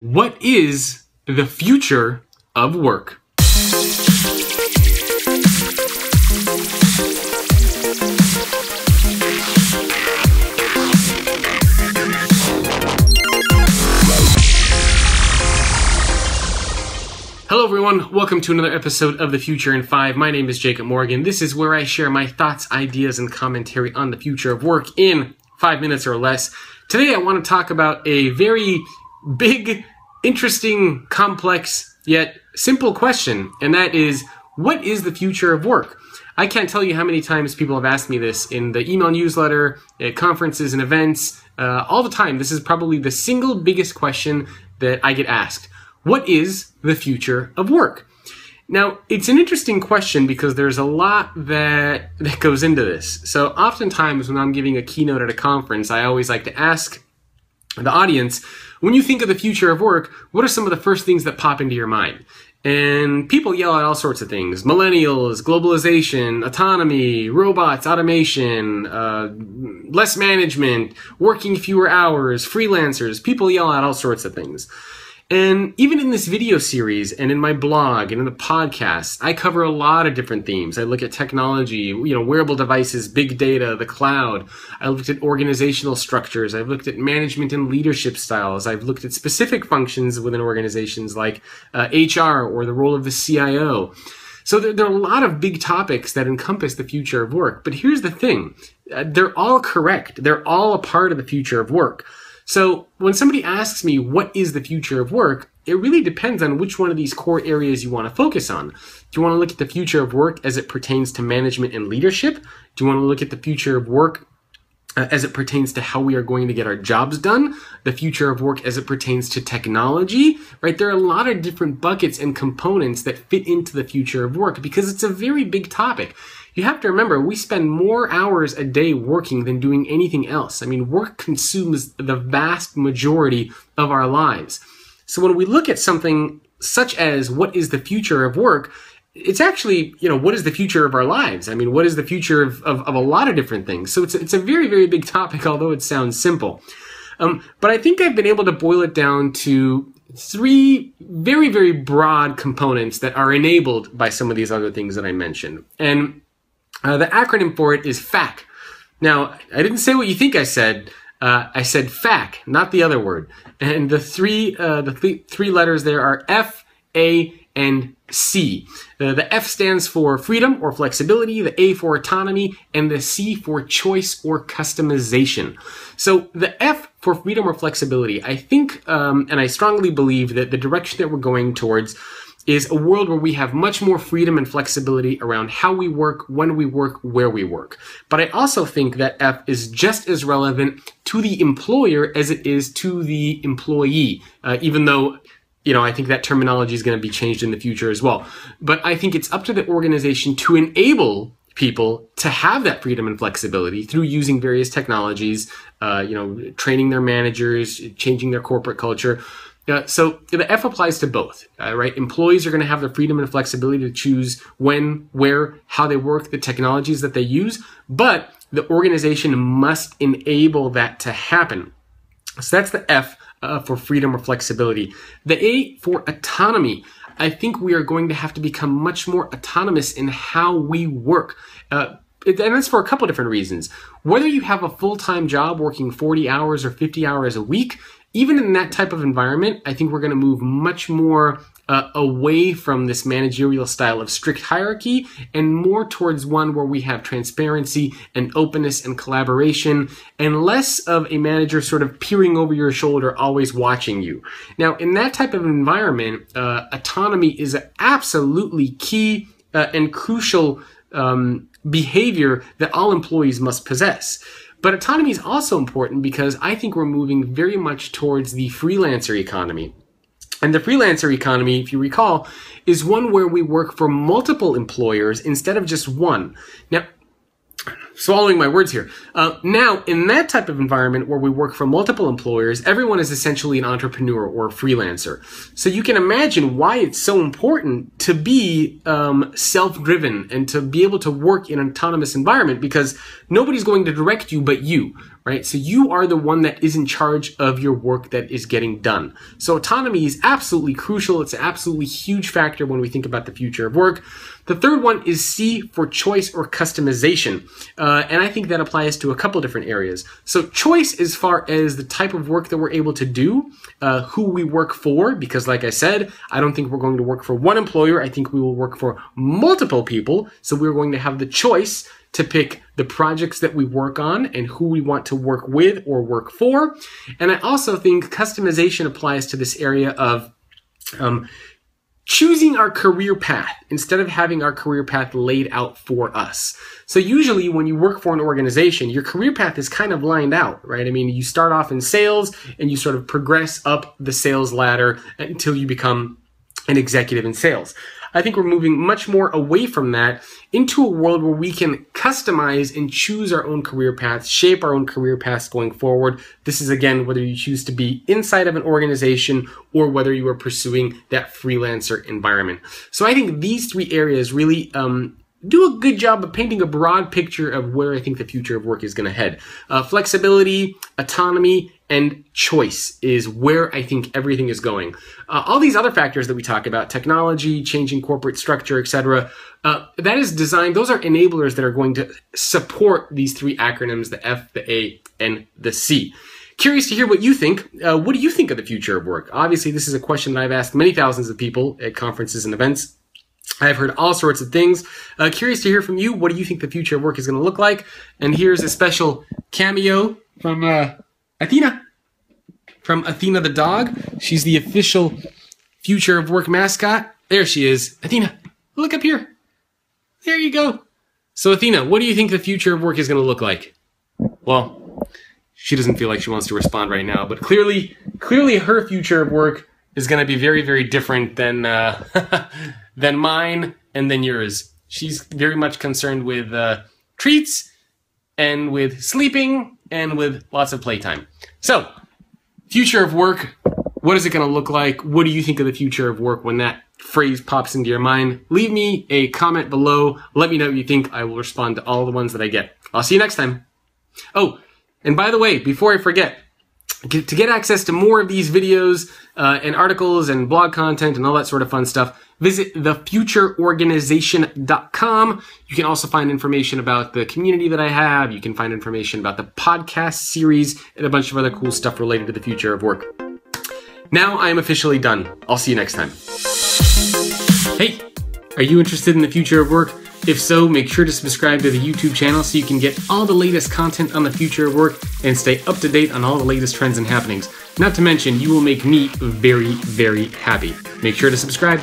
What is the future of work? Hello everyone, welcome to another episode of The Future in 5. My name is Jacob Morgan. This is where I share my thoughts, ideas, and commentary on the future of work in 5 minutes or less. Today I want to talk about a very big, interesting, complex, yet simple question, and that is, what is the future of work? I can't tell you how many times people have asked me this in the email newsletter, at conferences and events, all the time. This is probably the single biggest question that I get asked. What is the future of work? Now, it's an interesting question because there's a lot that goes into this. So oftentimes when I'm giving a keynote at a conference, I always like to ask the audience, when you think of the future of work, what are some of the first things that pop into your mind? And people yell at all sorts of things. Millennials, globalization, autonomy, robots, automation, less management, working fewer hours, freelancers. People yell at all sorts of things. And even in this video series and in my blog and in the podcast, I cover a lot of different themes. I look at technology, wearable devices, big data, the cloud. I looked at organizational structures. I've looked at management and leadership styles. I've looked at specific functions within organizations like HR or the role of the CIO. So there are a lot of big topics that encompass the future of work. But here's the thing. They're all correct. They're all a part of the future of work. So when somebody asks me, what is the future of work? It really depends on which one of these core areas you want to focus on. Do you want to look at the future of work as it pertains to management and leadership? Do you want to look at the future of work as it pertains to how we are going to get our jobs done? The future of work as it pertains to technology, right? There are a lot of different buckets and components that fit into the future of work because it's a very big topic. You have to remember, we spend more hours a day working than doing anything else. I mean, work consumes the vast majority of our lives. So when we look at something such as what is the future of work, it's actually, what is the future of our lives? I mean, what is the future of a lot of different things? So it's a very, very big topic, although it sounds simple. But I think I've been able to boil it down to three very, very broad components that are enabled by some of these other things that I mentioned. And the acronym for it is FAC. Now, I didn't say what you think I said. I said FAC, not the other word. And the three letters there are F, A, and C. The F stands for freedom or flexibility, the A for autonomy, and the C for choice or customization. So the F for freedom or flexibility, I think, and I strongly believe that the direction that we're going towards is a world where we have much more freedom and flexibility around how we work, when we work, where we work. But I also think that F is just as relevant to the employer as it is to the employee, even though, I think that terminology is going to be changed in the future as well. But I think it's up to the organization to enable people to have that freedom and flexibility through using various technologies, training their managers, changing their corporate culture. So the F applies to both, right? Employees are going to have the freedom and flexibility to choose when, where, how they work, the technologies that they use, but the organization must enable that to happen. So that's the F for freedom or flexibility. The A for autonomy. I think we are going to have to become much more autonomous in how we work. And that's for a couple of different reasons. Whether you have a full-time job working 40 hours or 50 hours a week, even in that type of environment, I think we're going to move much more away from this managerial style of strict hierarchy and more towards one where we have transparency and openness and collaboration and less of a manager sort of peering over your shoulder, always watching you. Now, in that type of environment, autonomy is an absolutely key and crucial behavior that all employees must possess. But autonomy is also important because I think we're moving very much towards the freelancer economy. And the freelancer economy, if you recall, is one where we work for multiple employers instead of just one. Now, swallowing my words here. Now, in that type of environment where we work for multiple employers, everyone is essentially an entrepreneur or a freelancer. So you can imagine why it's so important to be self-driven and to be able to work in an autonomous environment because nobody's going to direct you but you, right? So you are the one that is in charge of your work that is getting done. So autonomy is absolutely crucial. It's an absolutely huge factor when we think about the future of work. The third one is C, for choice or customization. And I think that applies to a couple different areas. So choice as far as the type of work that we're able to do, who we work for, because like I said, I don't think we're going to work for one employer. I think we will work for multiple people. So we're going to have the choice to pick the projects that we work on and who we want to work with or work for. And I also think customization applies to this area of choosing our career path instead of having our career path laid out for us. So usually when you work for an organization, your career path is kind of lined out, right? I mean, you start off in sales and you sort of progress up the sales ladder until you become an executive in sales. I think we're moving much more away from that into a world where we can customize and choose our own career paths, shape our own career paths going forward. This is, again, whether you choose to be inside of an organization or whether you are pursuing that freelancer environment. So I think these three areas really do a good job of painting a broad picture of where I think the future of work is going to head. Flexibility, autonomy, and choice is where I think everything is going. All these other factors that we talk about, technology, changing corporate structure, etc., that is designed, those are enablers that are going to support these three acronyms, the F, the A, and the C. Curious to hear what you think. What do you think of the future of work? Obviously, this is a question that I've asked many thousands of people at conferences and events. I've heard all sorts of things. Curious to hear from you. What do you think the future of work is going to look like? And here's a special cameo from Athena. From Athena the dog. She's the official future of work mascot. There she is. Athena, look up here. There you go. So Athena, what do you think the future of work is going to look like? Well, she doesn't feel like she wants to respond right now, but clearly her future of work is going to be very, very different than than mine and than yours. She's very much concerned with treats and with sleeping and with lots of playtime. So, future of work, what is it going to look like? What do you think of the future of work when that phrase pops into your mind? Leave me a comment below. Let me know what you think. I will respond to all the ones that I get. I'll see you next time. Oh, and by the way, before I forget, to get access to more of these videos and articles and blog content and all that sort of fun stuff, visit thefutureorganization.com. You can also find information about the community that I have. You can find information about the podcast series and a bunch of other cool stuff related to the future of work. Now I am officially done. I'll see you next time. Hey, are you interested in the future of work? If so, make sure to subscribe to the YouTube channel so you can get all the latest content on the future of work and stay up to date on all the latest trends and happenings. Not to mention, you will make me very, very happy. Make sure to subscribe.